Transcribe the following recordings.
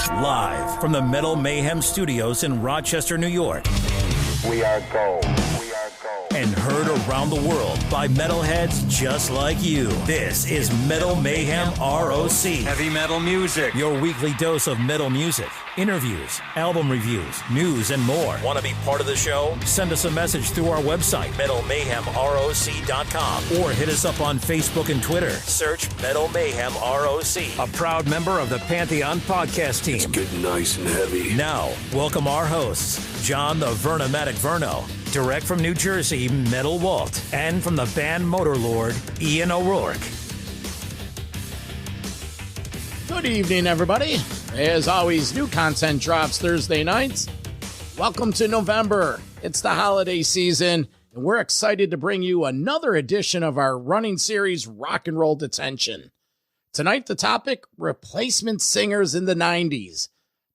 Live from the Metal Mayhem Studios in Rochester, New York. We are gold. And heard around the world by metalheads just like you. This is Metal Mayhem ROC. Heavy metal music. Your weekly dose of metal music, interviews, album reviews, news, and more. Want to be part of the show? Send us a message through our website, metalmayhemroc.com, or hit us up on Facebook and Twitter. Search Metal Mayhem ROC. A proud member of the Pantheon podcast team. It's getting nice and heavy. Now, welcome our hosts, John the Vernomatic Verno, direct from New Jersey, Metal Walt, and from the band Motorlord, Ian O'Rourke. Good evening, everybody. As always, new content drops Thursday nights. Welcome to November. It's the holiday season, and we're excited to bring you another edition of our running series, Rock and Roll Detention. Tonight, the topic, replacement singers in the 90s.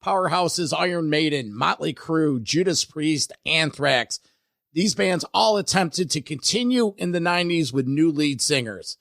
Powerhouses Iron Maiden, Motley Crue, Judas Priest, Anthrax. These bands all attempted to continue in the 90s with new lead singers.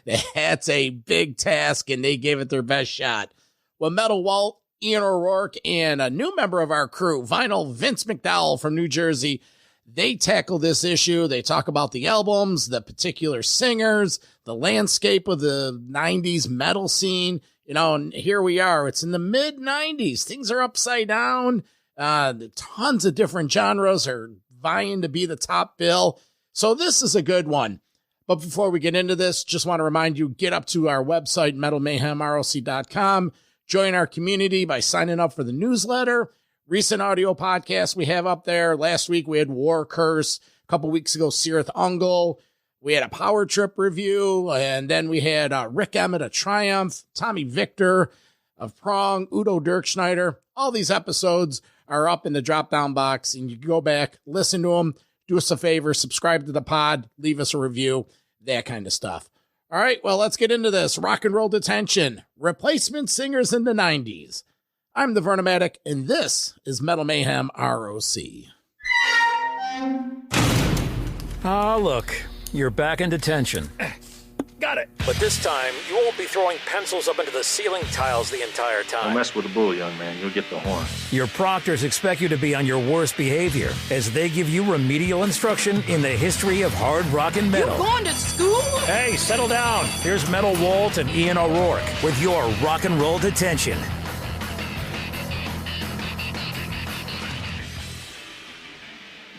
That's a big task, and they gave it their best shot. Well, Metal Walt, Ian O'Rourke, and a new member of our crew, Vinyl Vince McDowell from New Jersey, they tackle this issue. They talk about the albums, the particular singers, the landscape of the 90s metal scene. You know, and here we are. It's in the mid-90s. Things are upside down. Tons of different genres are vying to be the top bill. So this is a good one. But before we get into this, just want to remind you, get up to our website, metalmayhemroc.com. Join our community by signing up for the newsletter. Recent audio podcasts we have up there. Last week we had War Curse. A couple weeks ago, Cirith Ungol. We had a Power Trip review. And then we had Rick Emmett of Triumph, Tommy Victor of Prong, Udo Dirkschneider. All these episodes are up in the drop-down box, and you can go back, listen to them, do us a favor, subscribe to the pod, leave us a review, that kind of stuff. All right, well, let's get into this. Rock and Roll Detention, replacement singers in the 90s. I'm the Vernomatic, and this is Metal Mayhem ROC. Ah, look, you're back in detention. Got it. But this time, you won't be throwing pencils up into the ceiling tiles the entire time. Don't mess with the bull, young man. You'll get the horn. Your proctors expect you to be on your worst behavior as they give you remedial instruction in the history of hard rock and metal. You going to school? Hey, settle down. Here's Metal Walt and Ian O'Rourke with your Rock and Roll Detention.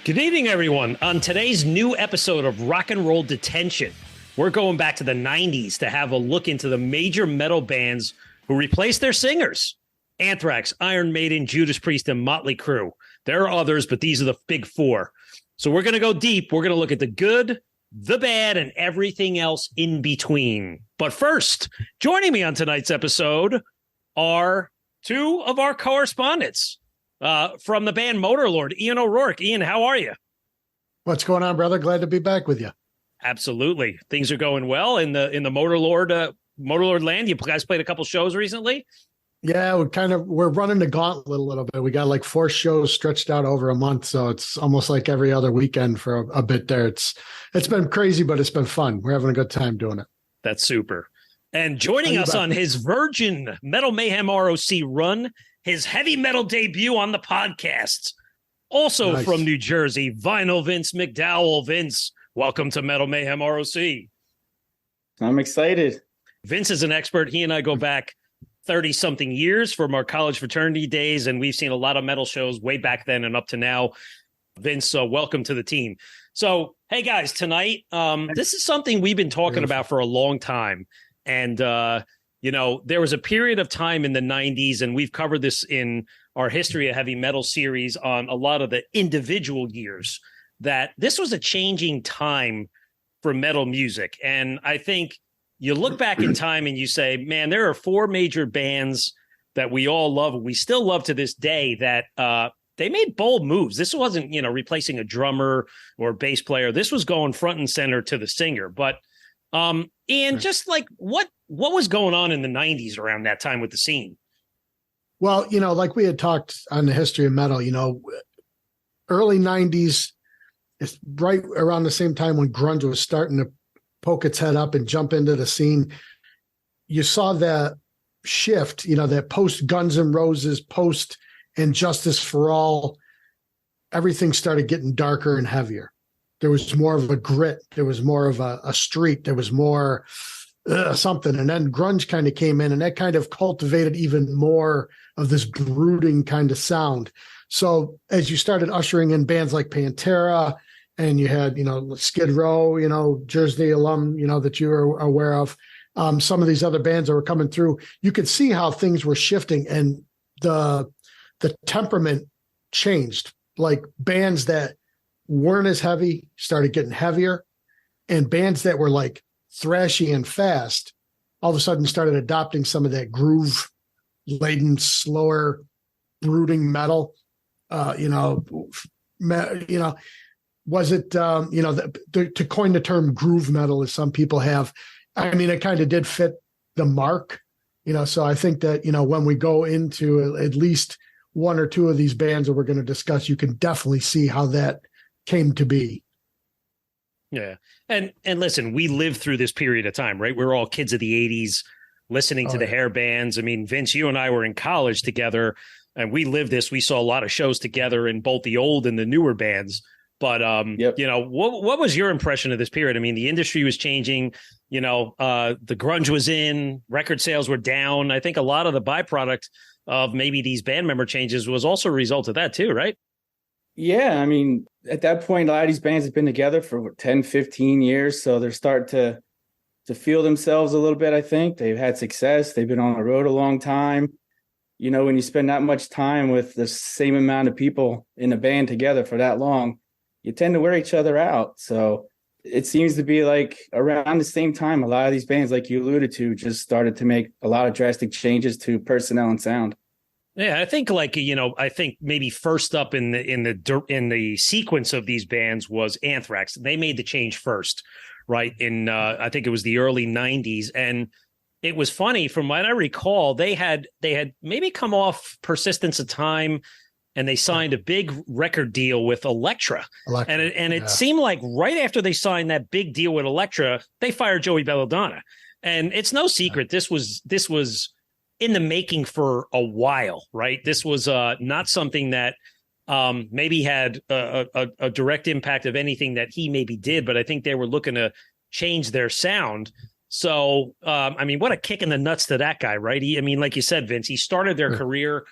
Good evening, everyone. On today's new episode of Rock and Roll Detention, we're going back to the 90s to have a look into the major metal bands who replaced their singers. Anthrax, Iron Maiden, Judas Priest, and Motley Crue. There are others, but these are the big four. So we're going to go deep. We're going to look at the good, the bad, and everything else in between. But first, joining me on tonight's episode are two of our correspondents from the band Motorlord, Ian O'Rourke. Ian, how are you? What's going on, brother? Glad to be back with you. Absolutely. Things are going well in the Motorlord land. You guys played a couple shows recently? Yeah, we're running the gauntlet a little bit. We got like 4 shows stretched out over a month, so it's almost like every other weekend for a bit there. It's been crazy, but it's been fun. We're having a good time doing it. That's super. And joining us on his Virgin Metal Mayhem ROC run, his heavy metal debut on the podcast, also from New Jersey, Vinyl Vince McDowell. Vince, welcome to Metal Mayhem ROC. I'm excited. Vince is an expert. He and I go back 30-something years from our college fraternity days, and we've seen a lot of metal shows way back then and up to now. Vince, welcome to the team. So, hey, guys, tonight, this is something we've been talking about for a long time. And, there was a period of time in the 90s, and we've covered this in our History of Heavy Metal series on a lot of the individual years, that this was a changing time for metal music. And I think you look back in time and you say, man, there are 4 major bands that we all love, we still love to this day, that they made bold moves. This wasn't, replacing a drummer or bass player. This was going front and center to the singer. But Ian, just like what was going on in the 90s around that time with the scene? Well, like we had talked on the History of Metal, early 90s, it's right around the same time when grunge was starting to poke its head up and jump into the scene. You saw the shift, that post Guns N' Roses, post and Justice for All, everything started getting darker and heavier. There was more of a grit. There was more of a street. There was more something. And then grunge kind of came in, and that kind of cultivated even more of this brooding kind of sound. So as you started ushering in bands like Pantera, and you had, Skid Row, Jersey alum, that you were aware of, some of these other bands that were coming through, you could see how things were shifting, and the temperament changed. Like bands that weren't as heavy started getting heavier, and bands that were like thrashy and fast all of a sudden started adopting some of that groove laden, slower, brooding metal. Was it, to coin the term groove metal, as some people have, it kind of did fit the mark, so I think that, when we go into at least one or two of these bands that we're going to discuss, you can definitely see how that came to be. Yeah. And listen, we lived through this period of time, right? We're all kids of the 80s listening to the hair bands. Vince, you and I were in college together, and we lived this. We saw a lot of shows together in both the old and the newer bands. But, what was your impression of this period? The industry was changing, the grunge was in, record sales were down. I think a lot of the byproduct of maybe these band member changes was also a result of that too, right? Yeah. At that point, a lot of these bands have been together for 10, 15 years. So they're starting to feel themselves a little bit. I think they've had success. They've been on the road a long time. When you spend that much time with the same amount of people in a band together for that long, you tend to wear each other out. So it seems to be like around the same time, a lot of these bands, like you alluded to, just started to make a lot of drastic changes to personnel and sound. Yeah, I think I think maybe first up in the sequence of these bands was Anthrax. They made the change first, right? In I think it was the early 90s. And it was funny, from what I recall, they had maybe come off Persistence of Time, and they signed a big record deal with Elektra. And it seemed like right after they signed that big deal with Elektra, they fired Joey Belladonna. And it's no secret, this was in the making for a while, right? This was not something that maybe had a direct impact of anything that he maybe did, but I think they were looking to change their sound. So, what a kick in the nuts to that guy, right? Like you said, Vince, he started their career,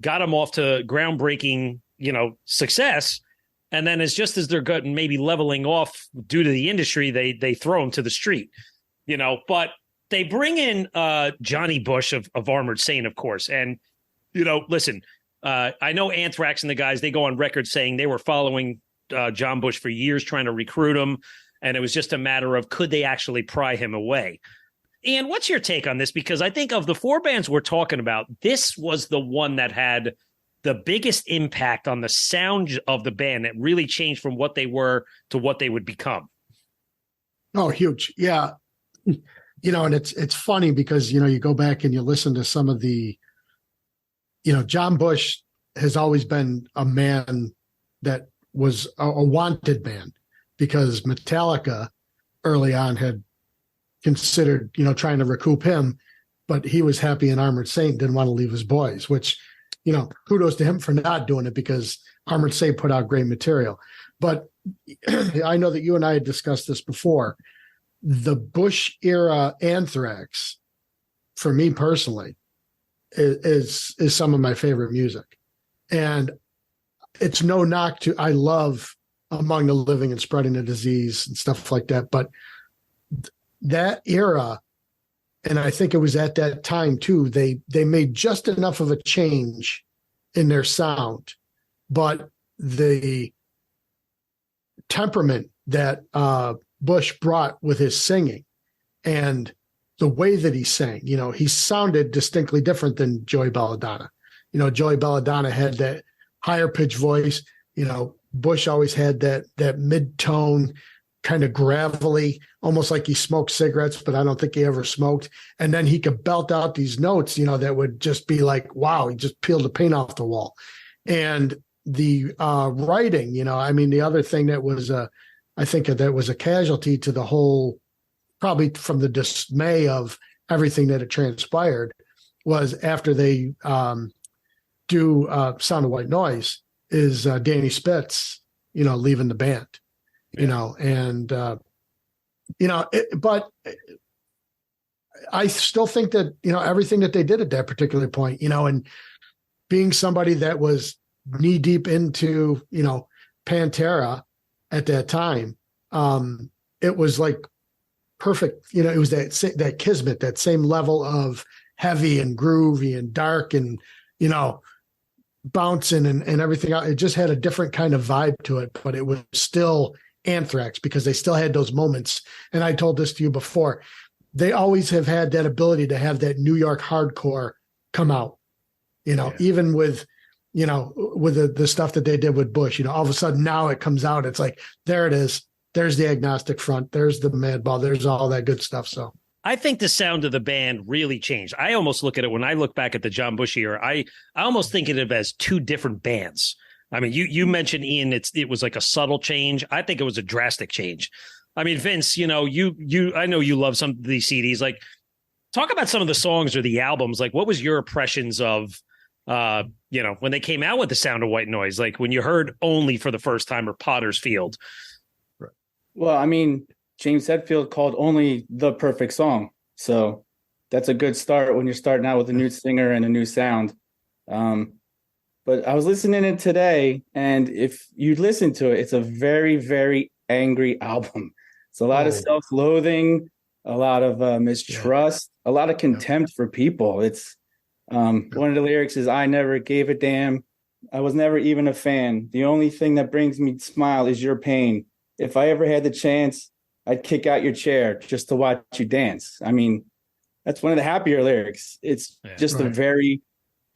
got them off to groundbreaking, success. And then as they're good and maybe leveling off due to the industry, they throw them to the street, but they bring in Johnny Bush of Armored Saint, of course. And, listen, I know Anthrax and the guys, they go on record saying they were following John Bush for years, trying to recruit him. And it was just a matter of, could they actually pry him away? Ian, what's your take on this? Because I think of the four bands we're talking about, this was the one that had the biggest impact on the sound of the band. That really changed from what they were to what they would become. Oh, huge. Yeah. And it's funny because, you go back and you listen to some of the, John Bush has always been a man that was a wanted man, because Metallica early on had considered, trying to recoup him, but he was happy in Armored Saint, didn't want to leave his boys, which, kudos to him for not doing it, because Armored Saint put out great material. But I know that you and I had discussed this before. The Bush era Anthrax, for me personally, is some of my favorite music. And it's no knock to, I love Among the Living and Spreading the Disease and stuff like that. But that era, and I think it was at that time too, they made just enough of a change in their sound, but the temperament that Bush brought with his singing and the way that he sang, he sounded distinctly different than Joey Belladonna. Joey Belladonna had that higher pitched voice. Bush always had that mid-tone, kind of gravelly, almost like he smoked cigarettes, but I don't think he ever smoked. And then he could belt out these notes, that would just be like, wow, he just peeled the paint off the wall. And the writing, the other thing that was, I think that was a casualty to the whole, probably from the dismay of everything that had transpired, was after they do Sound of White Noise is Danny Spitz, leaving the band, but I still think that, everything that they did at that particular point, and being somebody that was knee deep into, Pantera at that time, it was like perfect. It was that kismet, that same level of heavy and groovy and dark and, bouncing and everything. It just had a different kind of vibe to it, but it was still Anthrax because they still had those moments. And I told this to you before, they always have had that ability to have that New York hardcore come out, even with, with the stuff that they did with Bush, all of a sudden now it comes out. It's like, there it is. There's the Agnostic Front. There's the Madball. There's all that good stuff. So I think the sound of the band really changed. I almost look at it when I look back at the John Bush era. I almost think of it as two different bands. I mean, you mentioned, Ian, it was like a subtle change. I think it was a drastic change. I mean, Vince, I know you love some of these CDs. Like, talk about some of the songs or the albums. Like, what was your impressions of, when they came out with the Sound of White Noise? Like when you heard Only for the first time or Potter's Field. Well, I mean, James Hetfield called Only the perfect song. So that's a good start when you're starting out with a new singer and a new sound. But I was listening to it today, and if you listen to it, it's a very, very angry album. It's a lot of self-loathing, a lot of mistrust, a lot of contempt for people. It's one of the lyrics is, "I never gave a damn. I was never even a fan. The only thing that brings me smile is your pain. If I ever had the chance, I'd kick out your chair just to watch you dance." I mean, that's one of the happier lyrics. It's just a very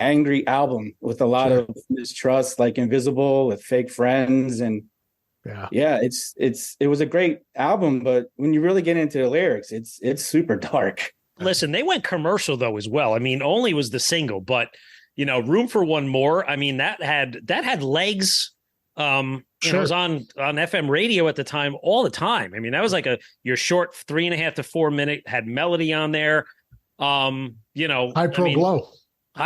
angry album with a lot of mistrust, like Invisible with Fake Friends. And it was a great album, but when you really get into the lyrics, it's super dark. Listen, they went commercial though as well. I mean, Only was the single, but Room for One More, I mean, that had legs. It was on FM radio at the time all the time. I mean, that was like your short 3.5 to 4 minute, had melody on there. High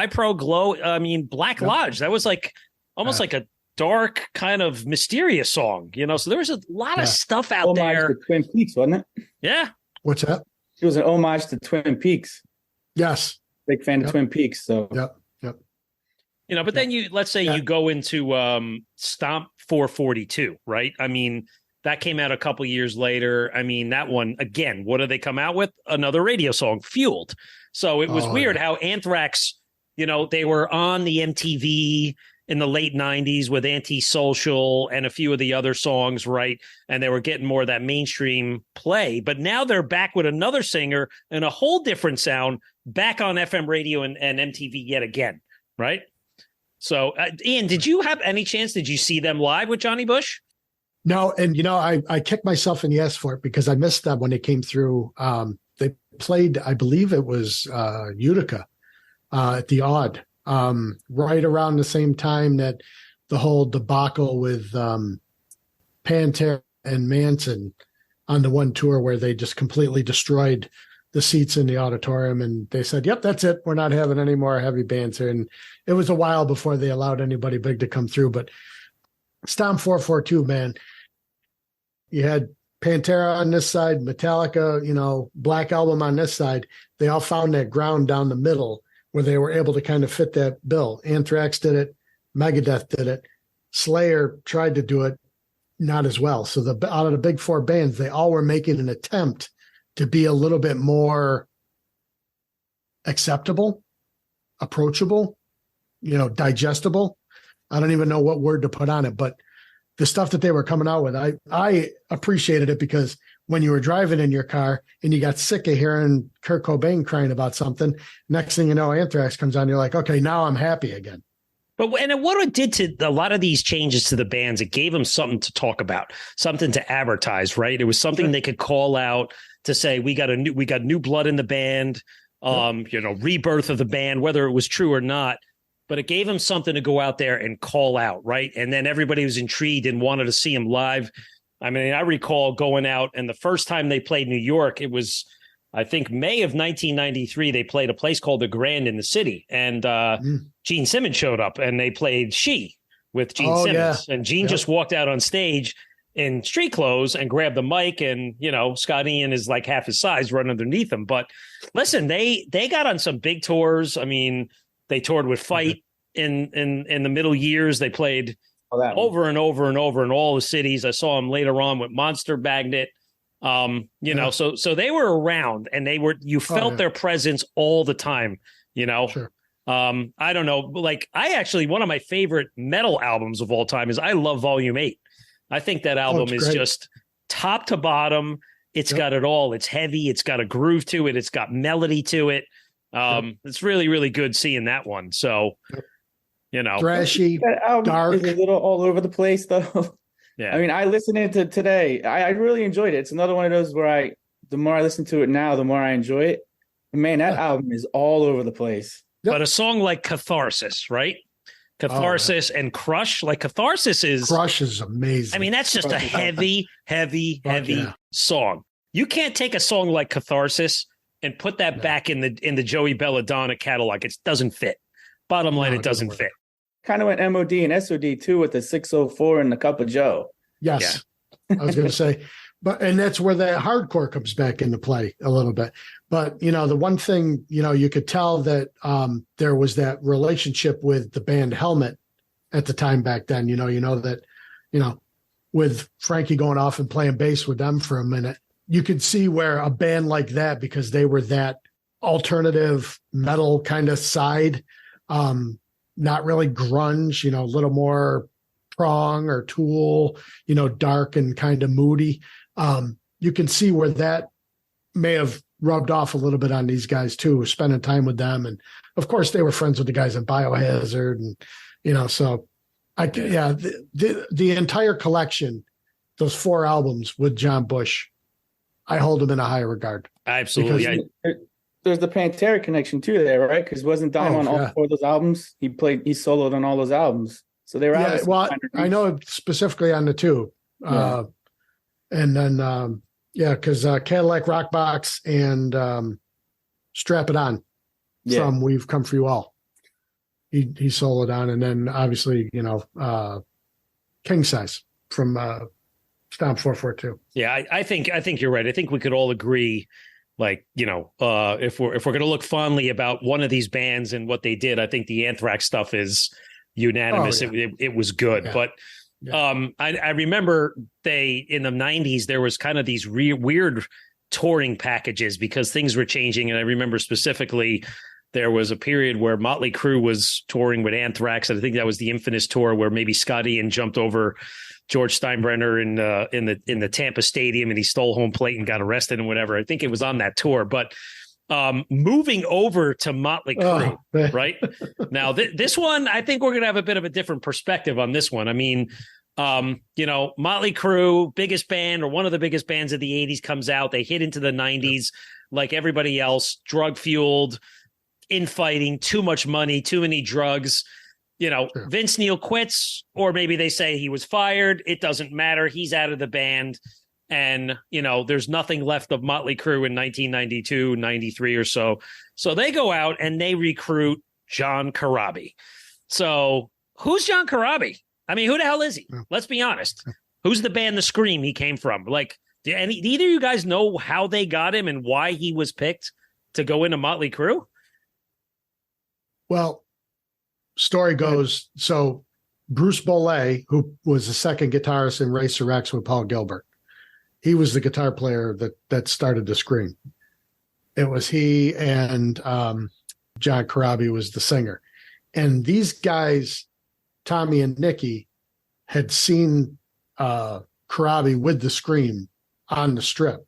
Pro Glow. I mean, Black Lodge. That was like almost like a dark kind of mysterious song, So there was a lot of stuff out there. To Twin Peaks, wasn't it? Yeah. What's that? It was an homage to Twin Peaks. Yes. Big fan of Twin Peaks. So Yep. But then let's say you go into Stomp 442, right? I mean, that came out a couple years later. I mean, that one, again, what did they come out with? Another radio song, Fueled. So it was weird how Anthrax, they were on the MTV in the late 90s with Antisocial and a few of the other songs, right? And they were getting more of that mainstream play. But now they're back with another singer and a whole different sound back on FM radio and MTV yet again, right? So, Ian, did you have any chance? Did you see them live with Johnny Bush? No. And, I kicked myself in the ass for it because I missed them when they came through. They played, I believe it was Utica at the Odd, right around the same time that the whole debacle with Pantera and Manson on the one tour where they just completely destroyed the seats in the auditorium. And they said, yep, that's it. We're not having any more heavy bands here. And it was a while before they allowed anybody big to come through. But Stomp 442, man, you had Pantera on this side, Metallica, Black Album on this side. They all found that ground down the middle where they were able to kind of fit that bill. Anthrax did it. Megadeth did it. Slayer tried to do it, not as well. So out of the big four bands, they all were making an attempt to be a little bit more acceptable, approachable, digestible. I don't even know what word to put on it, but the stuff that they were coming out with, I appreciated it because when you were driving in your car and you got sick of hearing Kurt Cobain crying about something, next thing you know, Anthrax comes on, you're like, okay, now I'm happy again. But what it did to a lot of these changes to the bands, it gave them something to talk about, something to advertise, right? It was something they could call out to say, we got new blood in the band, rebirth of the band, whether it was true or not. But it gave them something to go out there and call out, right? And then everybody was intrigued and wanted to see them live. I mean, I recall going out, and the first time they played New York, it was I think May of 1993, they played a place called the Grand in the city, and Gene Simmons showed up, and they played She with Gene Simmons, and Gene just walked out on stage in street clothes and grabbed the mic, and Scott Ian is like half his size, run underneath him. But listen, they got on some big tours. I mean, they toured with Fight in the middle years. They played over and over and over in all the cities. I saw them later on with Monster Magnet. So they were around, and you felt their presence all the time. Sure. I don't know, like one of my favorite metal albums of all time is I Love Volume 8. I think that album is just top to bottom. It's got it all. It's heavy. It's got a groove to it. It's got melody to it. It's really, really good seeing that one. So, thrashy, that album dark, is a little all over the place, though. Yeah. I mean, I listened to it today. I really enjoyed it. It's another one of those where the more I listen to it now, the more I enjoy it. And man, that album is all over the place. But a song like Catharsis, right? Catharsis and Crush, like Catharsis is amazing. I mean, that's just a heavy song. You can't take a song like Catharsis and put that back in the Joey Belladonna catalog. It doesn't fit. Bottom line, it doesn't fit. Kind of went MOD and SOD too with the 604 and the Cup of Joe. Yes, I was going to say, and that's where the hardcore comes back into play a little bit. But the one thing you could tell that there was that relationship with the band Helmet at the time back then. With Frankie going off and playing bass with them for a minute, you could see where a band like that, because they were that alternative metal kind of side. Not really grunge, a little more Prong or Tool, dark and kind of moody. You can see where that may have rubbed off a little bit on these guys too, spending time with them. And of course they were friends with the guys in Biohazard and, so the entire collection, those 4 albums with John Bush, I hold them in a high regard. Absolutely. There's the Pantera connection too there, right? Because wasn't Dime on all 4 of those albums? He soloed on all those albums. So they were I know specifically on the 2. And then because Cadillac Rock Box and Strap It On from We've Come For You All. He soloed on, and then obviously, King Size from Stomp 442. Yeah, I think you're right. I think we could all agree. Like, if we're going to look fondly about one of these bands and what they did, I think the Anthrax stuff is unanimous. It was good. But I remember in the 90s, there was kind of these weird touring packages because things were changing. And I remember specifically there was a period where Motley Crue was touring with Anthrax. And I think that was the infamous tour where maybe Scott Ian jumped over George Steinbrenner in the Tampa Stadium, and he stole home plate and got arrested and whatever. I think it was on that tour. But moving over to Motley Crue, right now, this one, I think we're going to have a bit of a different perspective on this one. I mean, Motley Crue, biggest band or one of the biggest bands of the 80s, comes out. They hit into the 90s like everybody else, drug fueled, infighting, too much money, too many drugs. Vince Neil quits, or maybe they say he was fired. It doesn't matter. He's out of the band. And, there's nothing left of Motley Crue in 1992, 93 or so. So they go out and they recruit John Corabi. So who's John Corabi? I mean, who the hell is he? Let's be honest. Who's the band The Scream he came from? Like, do either of you guys know how they got him and why he was picked to go into Motley Crue? Well, story goes, so Bruce Bolet, who was the second guitarist in Racer X with Paul Gilbert, he was the guitar player that started the Scream. It was he, and John Corabi was the singer. And these guys, Tommy and Nicky, had seen Corabi with the Scream on the Strip.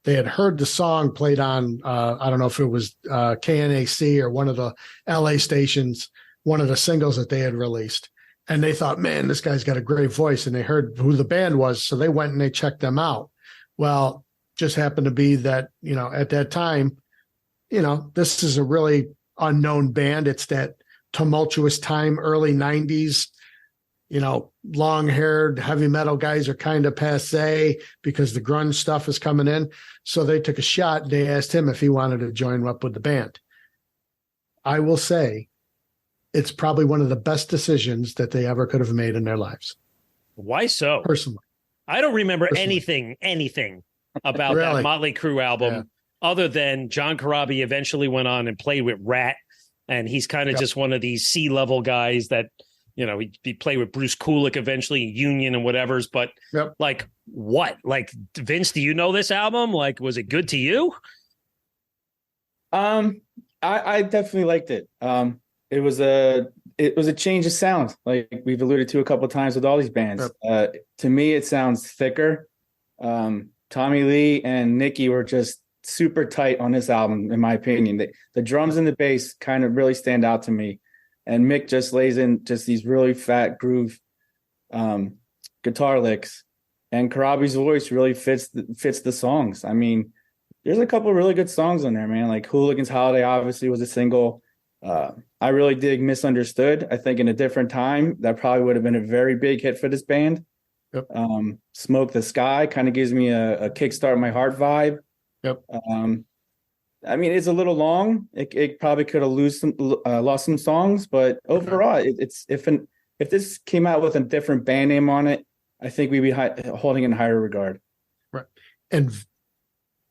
They had heard the song played on, I don't know if it was KNAC or one of the LA stations, one of the singles that they had released. And they thought, man, this guy's got a great voice. And they heard who the band was. So they went and they checked them out. Well, just happened to be that, at that time, this is a really unknown band. It's that tumultuous time, early 90s. long-haired heavy metal guys are kind of passé because the grunge stuff is coming in. So they took a shot. They asked him if he wanted to join up with the band. I will say it's probably one of the best decisions that they ever could have made in their lives. Why so? Personally. I don't remember anything about that Motley Crue album other than John Corabi eventually went on and played with Rat. And he's kind of just one of these C-level guys that, he played with Bruce Kulick eventually, Union and whatever's. But like, what? Like, Vince, do you know this album? Like, was it good to you? I definitely liked it. It was a change of sound, like we've alluded to a couple of times with all these bands. To me, it sounds thicker. Tommy Lee and Nicky were just super tight on this album, in my opinion. The drums and the bass kind of really stand out to me, and Mick just lays in just these really fat groove guitar licks, and Corabi's voice really fits the songs. I mean, there's a couple of really good songs on there, man. Like Hooligans Holiday obviously was a single. I really dig Misunderstood. I think in a different time, that probably would have been a very big hit for this band. Smoke the Sky kind of gives me a Kickstart My Heart vibe. I mean, it's a little long. It probably could have lost some songs, but overall, it's if this came out with a different band name on it, I think we'd be holding it in higher regard. Right. And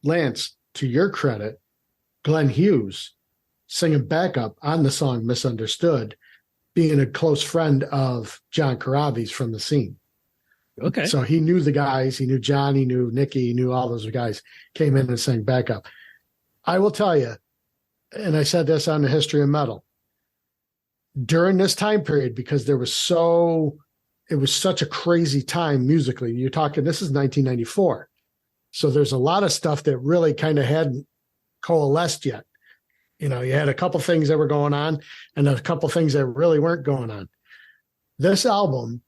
Lance, to your credit, Glenn Hughes singing backup on the song Misunderstood, being a close friend of John Corabi's from the scene. Okay. So he knew the guys. He knew John. He knew Nicky. He knew all those guys came in and sang backup. I will tell you, and I said this on the History of Metal, during this time period, because it was such a crazy time musically. You're talking, this is 1994. So there's a lot of stuff that really kind of hadn't coalesced yet. You had a couple things that were going on and a couple things that really weren't going on. This album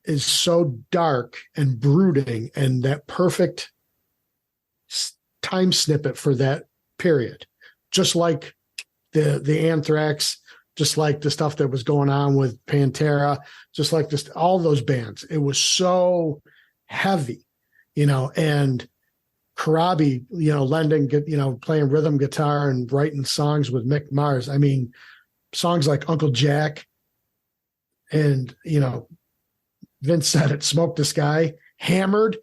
is so dark and brooding, and that perfect time snippet for that period, just like the Anthrax, just like the stuff that was going on with Pantera, just like just all those bands. It was so heavy, and Corabi, lending, playing rhythm guitar and writing songs with Mick Mars. I mean, songs like Uncle Jack and, Vince said it, Smoke the Sky, Hammered,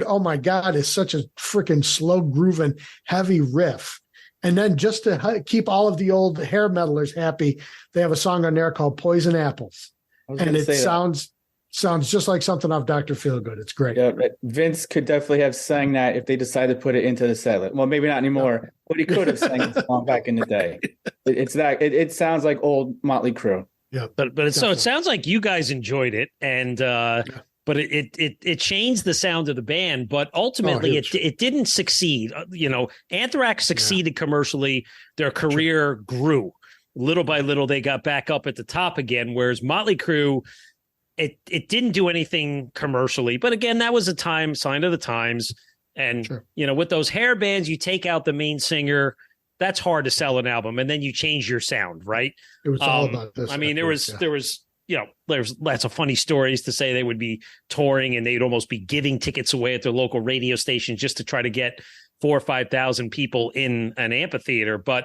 oh my God, is such a freaking slow grooving, heavy riff. And then just to keep all of the old hair metalers happy, they have a song on there called Poison Apples. And it sounds just like something off Dr. Feelgood. It's great. Yeah, Vince could definitely have sang that if they decided to put it into the set list. Well, maybe not anymore, but he could have sang the song back in the day. It sounds like old Motley Crue. Yeah, but so it sounds like you guys enjoyed it, and but it changed the sound of the band. But ultimately, it didn't succeed. Anthrax succeeded commercially. Their career grew little by little. They got back up at the top again. Whereas Motley Crue, it didn't do anything commercially. But again, that was a sign of the times. And with those hair bands, you take out the main singer. That's hard to sell an album, and then you change your sound, right? It was all about this. I mean, there was there's lots of funny stories to say they would be touring and they'd almost be giving tickets away at their local radio station just to try to get 4,000 or 5,000 people in an amphitheater. But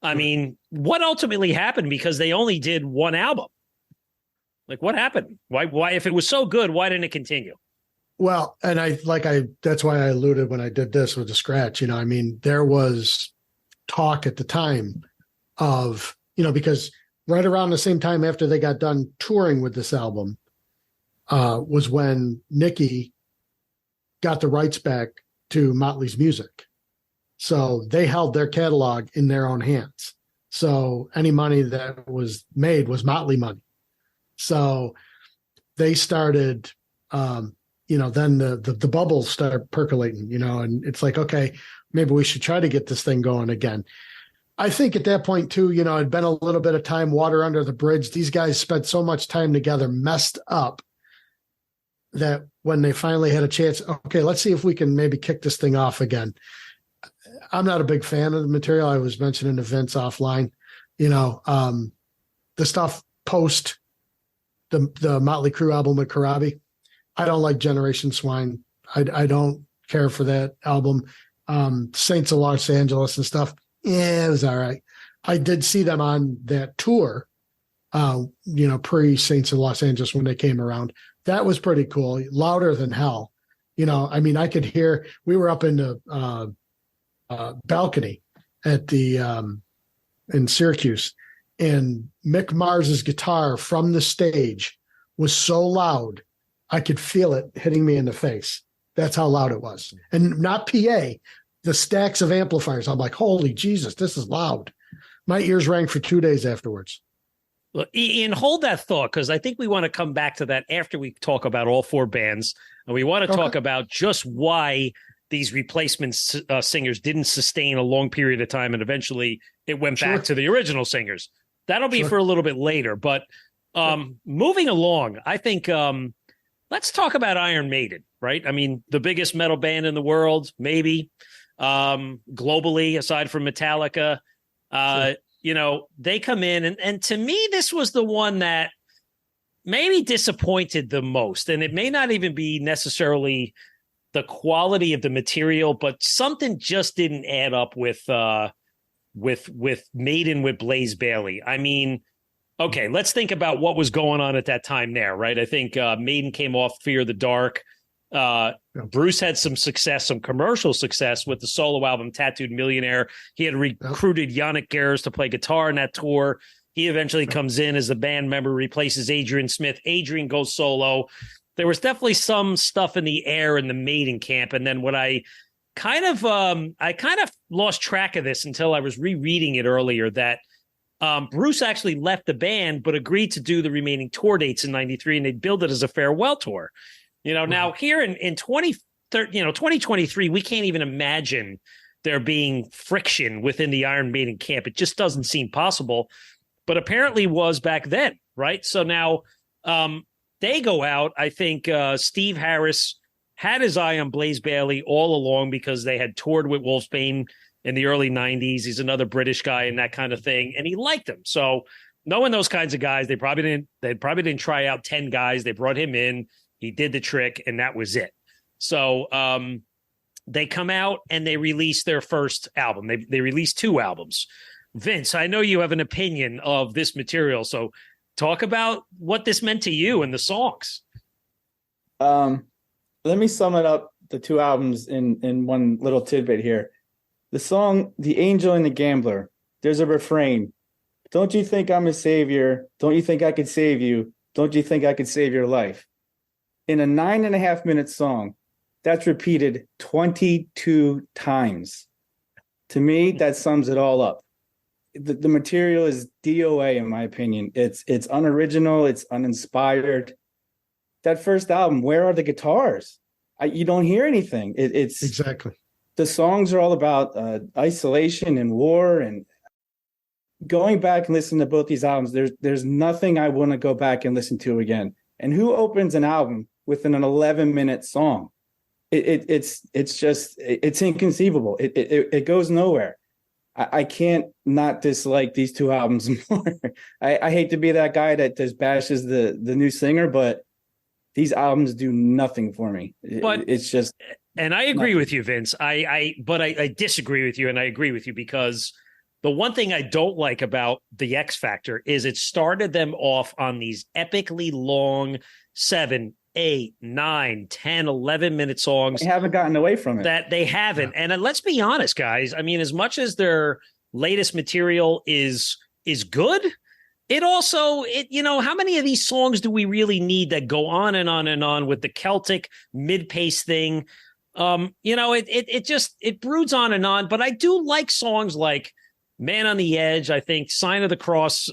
I mean, what ultimately happened? Because they only did one album. Like, what happened? Why, if it was so good, why didn't it continue? Well, and that's why I alluded when I did this with the scratch. I mean, there was talk at the time of, because right around the same time after they got done touring with this album was when Nicky got the rights back to Motley's music. So they held their catalog in their own hands. So any money that was made was Motley money. So they started, then the bubbles start percolating, and it's like, okay, maybe we should try to get this thing going again. I think at that point too, it'd been a little bit of time, water under the bridge. These guys spent so much time together, messed up, that when they finally had a chance, okay, let's see if we can maybe kick this thing off again. I'm not a big fan of the material. I was mentioning to Vince offline, the stuff post the Motley Crue album with Karabi. I don't like Generation Swine. I don't care for that album. Saints of Los Angeles and stuff. Yeah, it was all right. I did see them on that tour, pre Saints of Los Angeles when they came around. That was pretty cool. Louder than hell. I could hear, we were up in the balcony at the in Syracuse, and Mick Mars's guitar from the stage was so loud I could feel it hitting me in the face. That's how loud it was. And not PA, the stacks of amplifiers. I'm like, holy Jesus, this is loud. My ears rang for 2 days afterwards. Look, Ian, hold that thought, because I think we want to come back to that after we talk about all four bands. And we want to talk about just why these replacement singers didn't sustain a long period of time, and eventually it went back to the original singers. That'll be for a little bit later. But moving along, I think let's talk about Iron Maiden, right? I mean, the biggest metal band in the world, maybe, globally, aside from Metallica. They come in, and to me, this was the one that maybe disappointed the most. And it may not even be necessarily the quality of the material, but something just didn't add up with Maiden with Blaze Bayley. I mean, okay, let's think about what was going on at that time there, right? I think Maiden came off Fear of the Dark. Bruce had some success, some commercial success with the solo album Tattooed Millionaire. He had recruited Yannick Gers to play guitar in that tour. He eventually comes in as a band member, replaces Adrian Smith. Adrian goes solo. There was definitely some stuff in the air in the Maiden camp. And then what I kind of lost track of this until I was rereading it earlier, that Bruce actually left the band, but agreed to do the remaining tour dates in 93, and they billed it as a farewell tour. Now here in 2023, we can't even imagine there being friction within the Iron Maiden camp. It just doesn't seem possible, but apparently was back then, right? So now they go out. I think Steve Harris had his eye on Blaze Bayley all along because they had toured with Wolfsbane in the early 90s. He's another British guy and that kind of thing, and he liked him. So knowing those kinds of guys, they probably didn't try out 10 guys. They brought him in. He did the trick, and that was it. So they come out and they release their first album. They released two albums. Vince, I know you have an opinion of this material, so talk about what this meant to you and the songs. Let me sum it up, the two albums, in one little tidbit here. The song The Angel and the Gambler, there's a refrain. Don't you think I'm a savior? Don't you think I could save you? Don't you think I could save your life? In a 9.5-minute song, that's repeated 22 times. To me, that sums it all up. The material is DOA, in my opinion. It's unoriginal. It's uninspired. That first album, where are the guitars? You don't hear anything. It's exactly. The songs are all about isolation and war. And going back and listening to both these albums, there's nothing I want to go back and listen to again. And who opens an album within an 11-minute song? It's inconceivable. It goes nowhere. I can't not dislike these two albums more. I hate to be that guy that just bashes the new singer, but these albums do nothing for me. It's just. And I agree with you, Vince. But I disagree with you, and I agree with you because the one thing I don't like about the X Factor is it started them off on these epically long 7, 8, 9, 10, 11-minute songs. They haven't gotten away from it. That they haven't. And let's be honest, guys. I mean, as much as their latest material is good, it also, how many of these songs do we really need that go on and on and on with the Celtic mid-pace thing? It broods on and on. But I do like songs like Man on the Edge. I think Sign of the Cross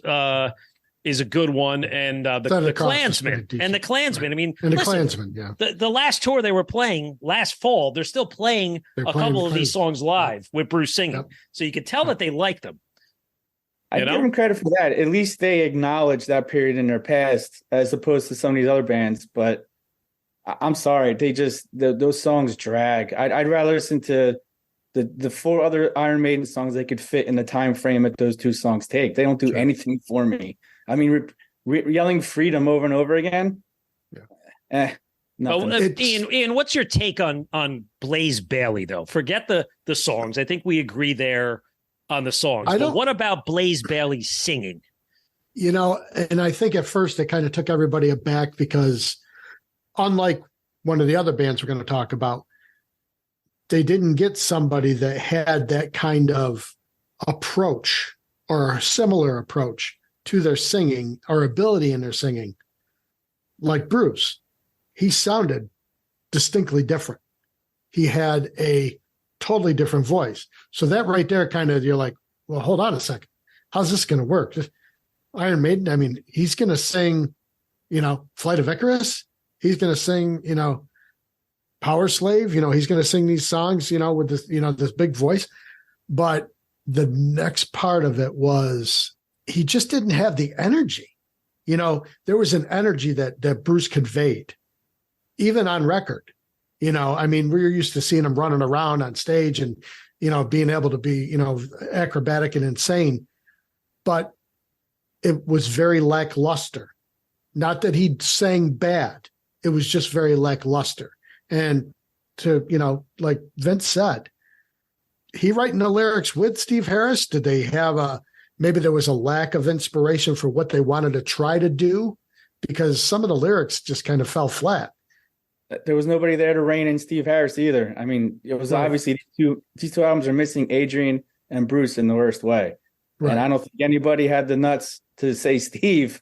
is a good one, and the Klansman and the Klansman. Right. I mean, and the Klansman, yeah. The last tour they were playing last fall, they're still playing a couple of these songs live with Bruce singing, so you could tell that they like them. I give them credit for that. At least they acknowledge that period in their past, as opposed to some of these other bands. But I'm sorry, those songs drag. I'd rather listen to the 4 other Iron Maiden songs they could fit in the time frame that those 2 songs take. They don't do anything for me. I mean, yelling freedom over and over again. Yeah. Ian, what's your take on Blaze Bayley, though? Forget the songs. I think we agree there on the songs. But what about Blaze Bayley singing? And I think at first it kind of took everybody aback because unlike one of the other bands we're going to talk about, they didn't get somebody that had that kind of approach or a similar approach to their singing or ability in their singing like Bruce. He sounded distinctly different. He had a totally different voice. So that right there kind of, you're like, well, hold on a second. How's this going to work? Iron Maiden, I mean, he's going to sing, Flight of Icarus. He's going to sing, Power Slave. He's going to sing these songs, with this, this big voice. But the next part of it was he just didn't have the energy. There was an energy that Bruce conveyed, even on record. I mean, we were used to seeing him running around on stage and, being able to be, acrobatic and insane. But it was very lackluster. Not that he sang bad. It was just very lackluster. And to, like Vince said, he writing the lyrics with Steve Harris? Did they have maybe there was a lack of inspiration for what they wanted to try to do? Because some of the lyrics just kind of fell flat. There was nobody there to rein in Steve Harris either. I mean, it was obviously these two albums are missing Adrian and Bruce in the worst way. Right. And I don't think anybody had the nuts to say, Steve,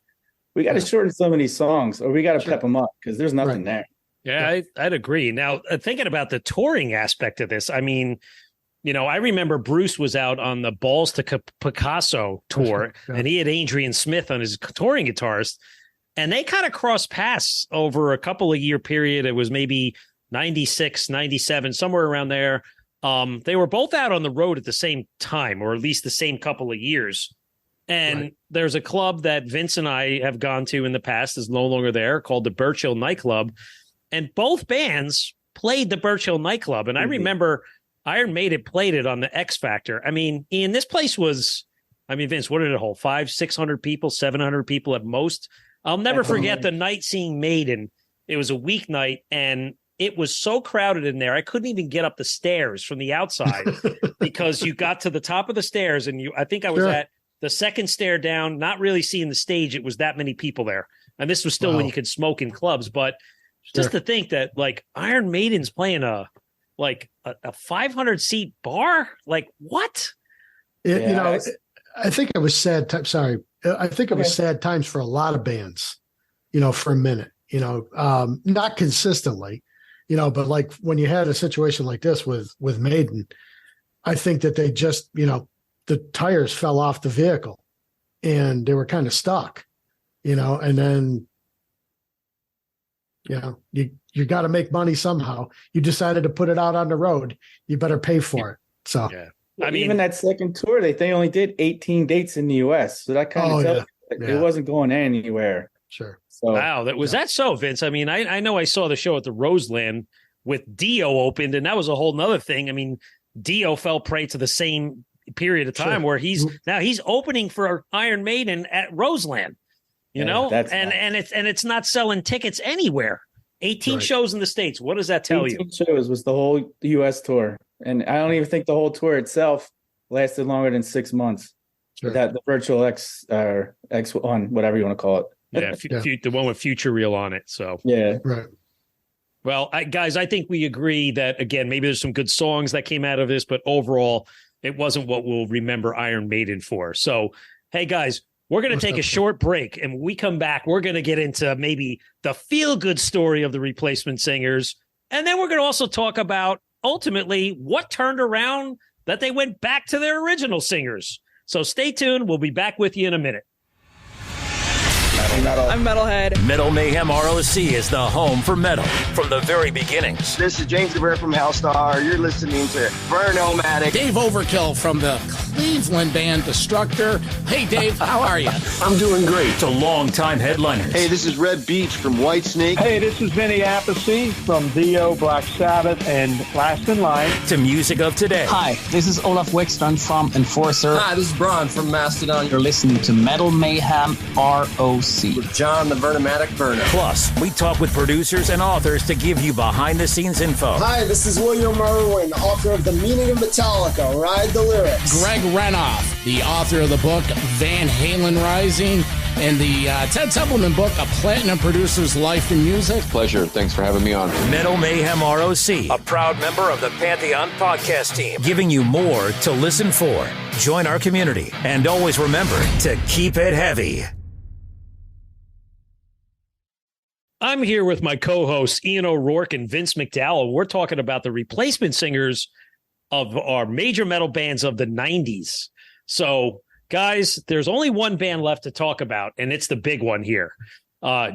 we got to shorten some of these songs or we got to pep them up because there's nothing there. Yeah, I'd agree. Now, thinking about the touring aspect of this, I mean, I remember Bruce was out on the Balls to Picasso tour and he had Adrian Smith on his touring guitarist. And they kind of crossed paths over a couple of year period. It was maybe 96, 97, somewhere around there. They were both out on the road at the same time, or at least the same couple of years. And there's a club that Vince and I have gone to in the past, is no longer there, called the Birch Hill Nightclub. And both bands played the Birch Hill Nightclub. And I remember Iron Maiden played it on the X Factor. I mean, Ian, this place was, Vince, what did it hold? 500, 600 people, 700 people at most. I'll never forget the night seeing Maiden. It was a weeknight, and it was so crowded in there. I couldn't even get up the stairs from the outside because you got to the top of the stairs, and I think I was at the second stair down, not really seeing the stage. It was that many people there. And this was still when you could smoke in clubs. But just to think that, like, Iron Maiden's playing a 500-seat bar? Like, what? I think it was sad. I think it was sad times for a lot of bands, for a minute, not consistently, but like when you had a situation like this with Maiden, I think that they just, the tires fell off the vehicle and they were kind of stuck, and then, you got to make money somehow. You decided to put it out on the road. You better pay for it. So, I mean, even that second tour, they only did 18 dates in the U.S. So that kind of tells you it wasn't going anywhere. Sure. So, wow. Was that so, Vince? I mean, I know I saw the show at the Roseland with Dio opened, and that was a whole nother thing. I mean, Dio fell prey to the same period of time where he's opening for Iron Maiden at Roseland, and it's not selling tickets anywhere. 18 shows in the States. What does that tell you? 18 shows was the whole U.S. tour. And I don't even think the whole tour itself lasted longer than 6 months. Sure. That the virtual X1, whatever you want to call it. The one with Future Real on it. So right. Well, guys, I think we agree that, again, maybe there's some good songs that came out of this, but overall, it wasn't what we'll remember Iron Maiden for. So, hey, guys, we're going to take a short break, and when we come back, we're going to get into maybe the feel-good story of the replacement singers, and then we're going to also talk about ultimately what turned around that they went back to their original singers. So stay tuned. We'll be back with you in a minute. I'm Metalhead. Metal Mayhem ROC is the home for metal from the very beginnings. This is James the Bear from Hellstar. You're listening to Vernomatic. Dave Overkill from the Cleveland band Destructor. Hey, Dave, how are you? I'm doing great. To longtime headliners. Hey, this is Red Beach from Whitesnake. Hey, this is Vinny Appice from Dio, Black Sabbath, and Last in Line. To music of today. Hi, this is Olaf Wickstrand from Enforcer. Hi, this is Braun from Mastodon. You're listening to Metal Mayhem ROC. With John the Vernomatic Verno. Plus, we talk with producers and authors to give you behind-the-scenes info. Hi, this is William Merwin, author of The Meaning of Metallica, Ride the Lyrics. Greg Renoff, the author of the book Van Halen Rising and the Ted Templeman book, A Platinum Producer's Life in Music. Pleasure. Thanks for having me on. Metal Mayhem ROC, a proud member of the Pantheon podcast team, giving you more to listen for. Join our community, and always remember to keep it heavy. I'm here with my co-hosts, Ian O'Rourke and Vince McDowell. We're talking about the replacement singers of our major metal bands of the 90s. So, guys, there's only one band left to talk about, and it's the big one here,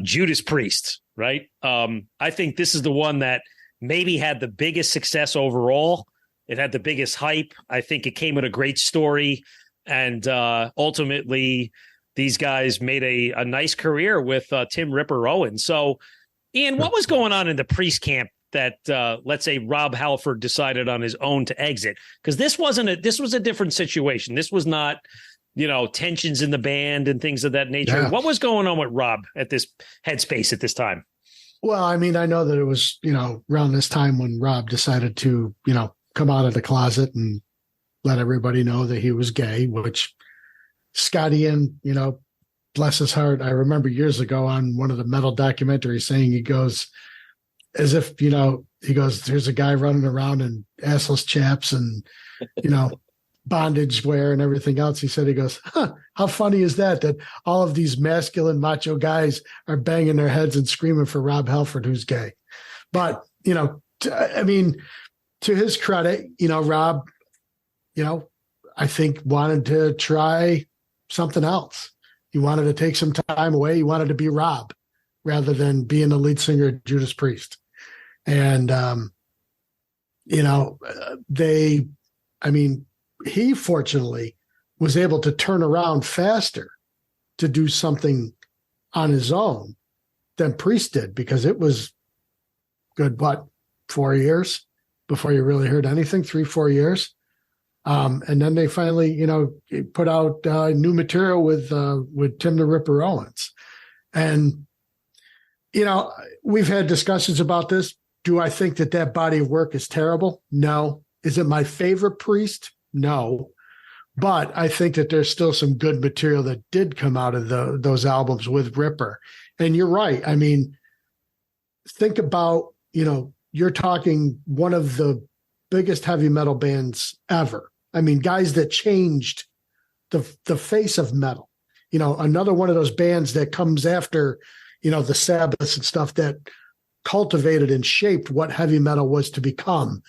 Judas Priest, right? I think this is the one that maybe had the biggest success overall. It had the biggest hype. I think it came with a great story, and ultimately these guys made a nice career with Tim Ripper Owen. So, Ian, what was going on in the Priest camp that, let's say, Rob Halford decided on his own to exit? Because this was a different situation. This was not, tensions in the band and things of that nature. Yeah. What was going on with Rob at this headspace at this time? Well, I mean, I know that it was, around this time when Rob decided to, come out of the closet and let everybody know that he was gay, which Scotty and, bless his heart, I remember years ago on one of the metal documentaries saying, he goes, as if, he goes, there's a guy running around in assless chaps and, bondage wear and everything else. He goes, how funny is that all of these masculine macho guys are banging their heads and screaming for Rob Halford, who's gay. But, to his credit, Rob, I think wanted to try something else. He wanted to take some time away. He wanted to be Rob rather than being the lead singer of Judas Priest. And, he fortunately was able to turn around faster to do something on his own than Priest did, because it was good, 4 years before you really heard anything, 3-4 years. And then they finally, put out new material with Tim the Ripper Owens. And, we've had discussions about this. Do I think that body of work is terrible? No. Is it my favorite Priest? No. But I think that there's still some good material that did come out of those albums with Ripper. And you're right. I mean, think about, you're talking one of the biggest heavy metal bands ever. I mean, guys that changed the face of metal. Another one of those bands that comes after, the Sabbaths and stuff that cultivated and shaped what heavy metal was to become,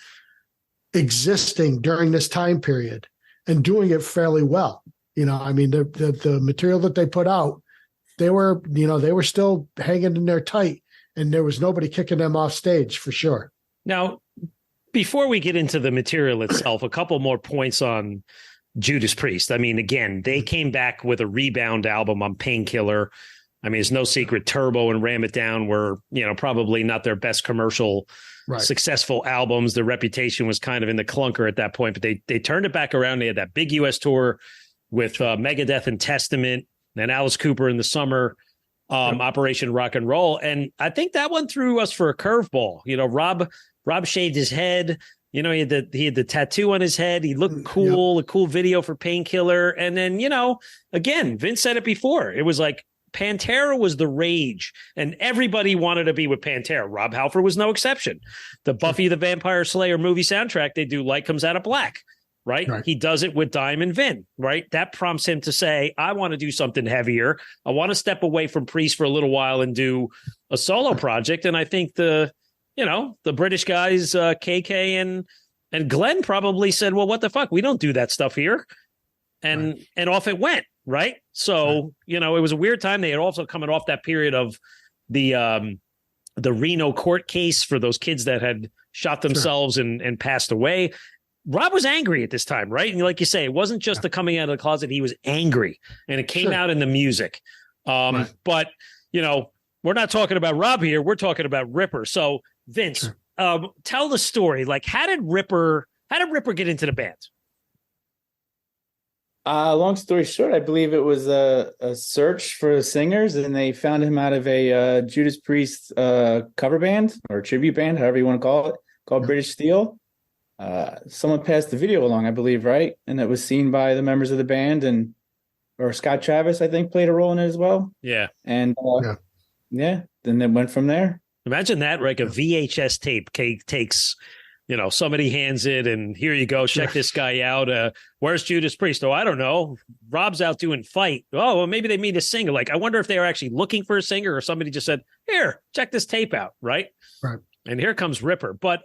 existing during this time period and doing it fairly well. The material that they put out, they were still hanging in there tight, and there was nobody kicking them off stage for sure. Now, before we get into the material itself, a couple more points on Judas Priest. I mean, again, they came back with a rebound album on Painkiller. I mean, it's no secret Turbo and Ram It Down were, probably not their best commercial successful albums. Their reputation was kind of in the clunker at that point, but they turned it back around. They had that big US tour with Megadeth and Testament and Alice Cooper in the summer, Operation Rock and Roll. And I think that one threw us for a curveball. Rob shaved his head. He had the tattoo on his head. He looked cool, a cool video for Painkiller. And then, again, Vince said it before. It was like Pantera was the rage, and everybody wanted to be with Pantera. Rob Halford was no exception. The Buffy the Vampire Slayer movie soundtrack, they do Light Comes Out of Black, right? He does it with Diamond Vin, right? That prompts him to say, I want to do something heavier. I want to step away from Priest for a little while and do a solo project. And I think the British guys, KK and Glenn probably said, well, what the fuck? We don't do that stuff here. And off it went. Right. So, it was a weird time. They had also coming off that period of the Reno court case for those kids that had shot themselves and passed away. Rob was angry at this time, right? And like you say, it wasn't just the coming out of the closet. He was angry, and it came out in the music. But, you know, we're not talking about Rob here. We're talking about Ripper. So, Vince, tell the story. Like, how did Ripper get into the band? Long story short, I believe it was a search for singers, and they found him out of a Judas Priest cover band or tribute band, however you want to call it, called British Steel. Someone passed the video along, I believe, right? And it was seen by the members of the band, or Scott Travis, I think, played a role in it as well. Yeah. And then it went from there. Imagine that, like a VHS tape takes, you know, somebody hands it and here you go, check this guy out. Where's Judas Priest? Oh, I don't know. Rob's out doing Fight. Oh, well, maybe they meet a singer. Like, I wonder if they were actually looking for a singer or somebody just said, here, check this tape out, right? Right. And here comes Ripper. But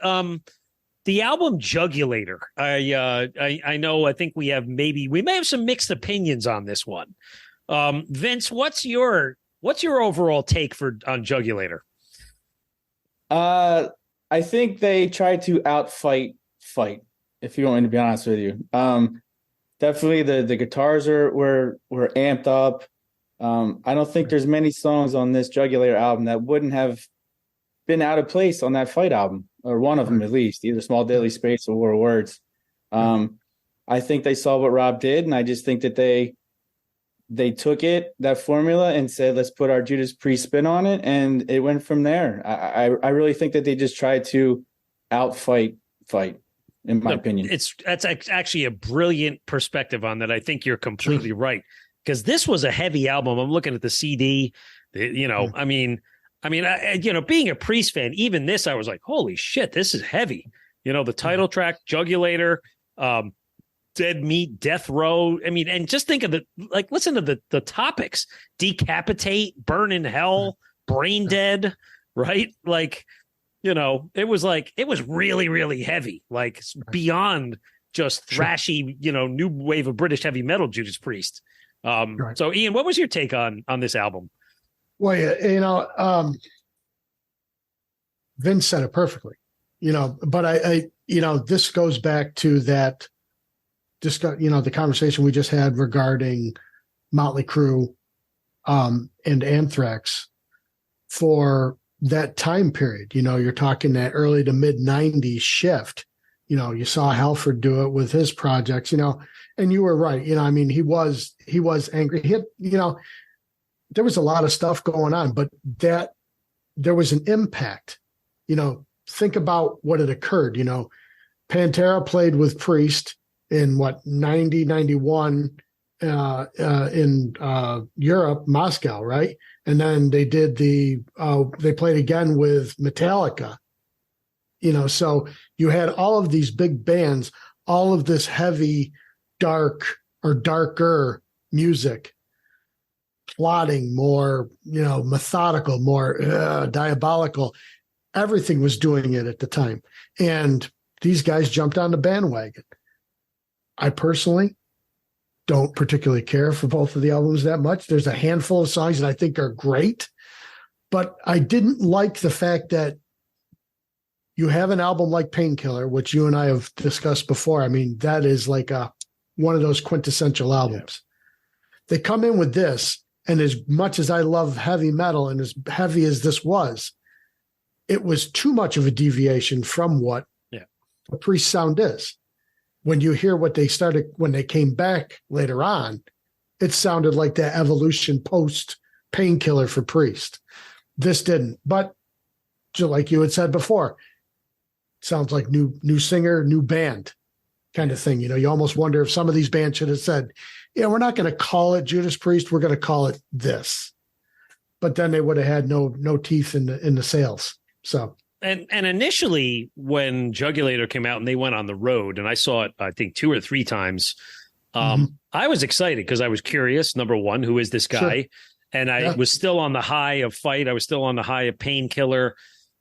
the album Jugulator, I know, I think we may have some mixed opinions on this one. Vince, what's your overall take on Jugulator? I think they tried to outfight Fight, if you want me to be honest with you. Definitely the guitars were amped up. I don't think there's many songs on this Jugulator album that wouldn't have been out of place on that Fight album, or one of them at least, either Small Daily Space or War of Words. I think they saw what Rob did, and I just think that they took that formula and said, let's put our Judas Priest spin on it, and it went from there. I really think that they just tried to outfight Fight, in my opinion. That's actually a brilliant perspective on that. I think you're completely right, because this was a heavy album. I'm looking at the CD, you know, I mean, you know, being a Priest fan, even this, I was like, holy shit, this is heavy. You know, the title track, Jugulator, Dead Meat, Death Row. I mean, and just think of listen to the topics: decapitate, burn in hell, brain dead, right? Like, you know, it was really, really heavy, like beyond just thrashy, you know, new wave of British heavy metal Judas Priest. So Ian, what was your take on this album? Well, you know, Vince said it perfectly, you know, but I you know, this goes back to that, you know, the conversation we just had regarding Motley Crue and Anthrax for that time period. You know, you're talking that early to mid 90s shift. You know, you saw Halford do it with his projects, you know, and you were right. You know, I mean, he was angry. He had, you know, there was a lot of stuff going on, but that there was an impact. You know, think about what had occurred. You know, Pantera played with Priest in 90, 91 in Europe, Moscow, right? And then they did they played again with Metallica. You know, so you had all of these big bands, all of this heavy, dark or darker music, plotting, more, you know, methodical, more diabolical. Everything was doing it at the time. And these guys jumped on the bandwagon. I personally don't particularly care for both of the albums that much. There's a handful of songs that I think are great, but I didn't like the fact that you have an album like Painkiller, which you and I have discussed before. I mean, that is like one of those quintessential albums. Yeah. They come in with this, and as much as I love heavy metal and as heavy as this was, it was too much of a deviation from what a Priest sound is. When you hear what they started, when they came back later on, it sounded like the evolution post Painkiller for Priest. This didn't, but just like you had said before, it sounds like new singer, new band kind of thing. You know, you almost wonder if some of these bands should have said, yeah, we're not going to call it Judas Priest, we're going to call it this. But then they would have had no teeth in the sales. So. And initially, when Jugulator came out and they went on the road, and I saw it, I think 2 or 3 times, I was excited because I was curious. Number one, who is this guy? Sure. And I was still on the high of Fight. I was still on the high of Painkiller.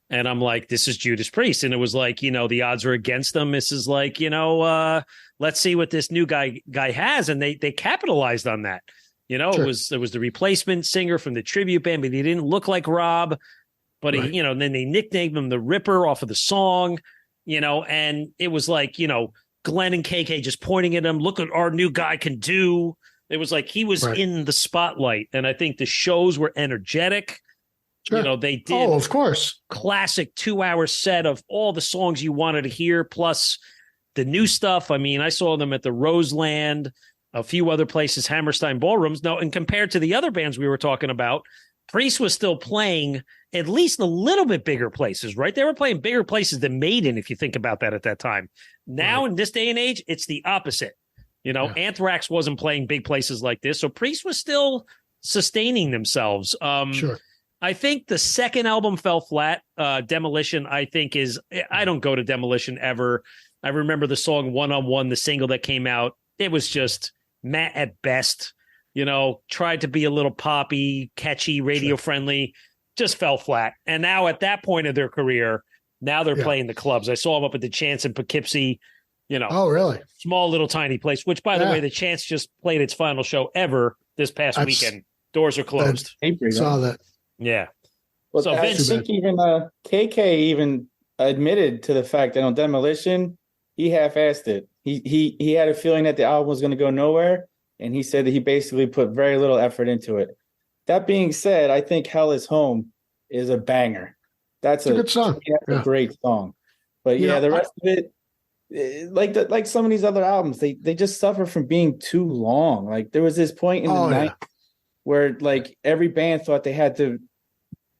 And I'm like, this is Judas Priest. And it was like, you know, the odds are against them. This is like, you know, let's see what this new guy has. And they capitalized on that. You know, sure. It was the replacement singer from the tribute band, but he didn't look like Rob. But, right. You know, and then they nicknamed him the Ripper off of the song, you know, and it was like, you know, Glenn and KK just pointing at him, look what our new guy can do. It was like he was in the spotlight. And I think the shows were energetic. Sure. You know, they did. Oh, of course. Classic 2-hour set of all the songs you wanted to hear, plus the new stuff. I mean, I saw them at the Roseland, a few other places, Hammerstein Ballrooms. Now, and compared to the other bands we were talking about, Priest was still playing at least a little bit bigger places, right? They were playing bigger places than Maiden, if you think about that at that time. Now, in this day and age, it's the opposite. You know, Anthrax wasn't playing big places like this, so Priest was still sustaining themselves. Sure. I think the second album fell flat. Demolition, I think, I don't go to Demolition ever. I remember the song One on One, the single that came out. It was just meh at best. You know, tried to be a little poppy, catchy, radio friendly, just fell flat. And now at that point of their career, now they're playing the clubs. I saw them up at the Chance in Poughkeepsie, you know. Oh, really? Small little tiny place, which, by the way, the Chance just played its final show ever this past weekend. Doors are closed. Saw that. Yeah. Well, so I think even KK even admitted to the fact that on Demolition, he half-assed it. He had a feeling that the album was going to go nowhere. And he said that he basically put very little effort into it. That being said, I think Hell Is Home is a banger. That's a good song. That's a great song. But the rest of it, like some of these other albums, they just suffer from being too long. Like there was this point in the night where like every band thought they had to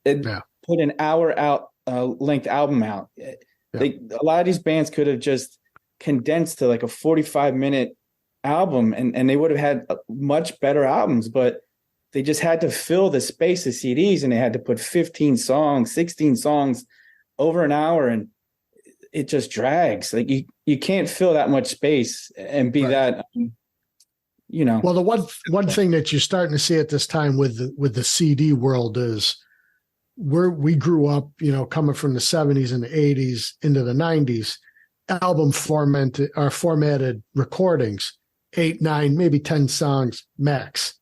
put an hour out length album out. A lot of these bands could have just condensed to like a 45-minute album and they would have had much better albums, but they just had to fill the space of CDs and they had to put 15 songs, 16 songs over an hour, and it just drags. Like you can't fill that much space and be that, you know. Well, the one thing that you're starting to see at this time with the CD world is we grew up, you know, coming from the 70s and the 80s into the 90s, album formatted recordings. 8, 9, maybe 10 songs max.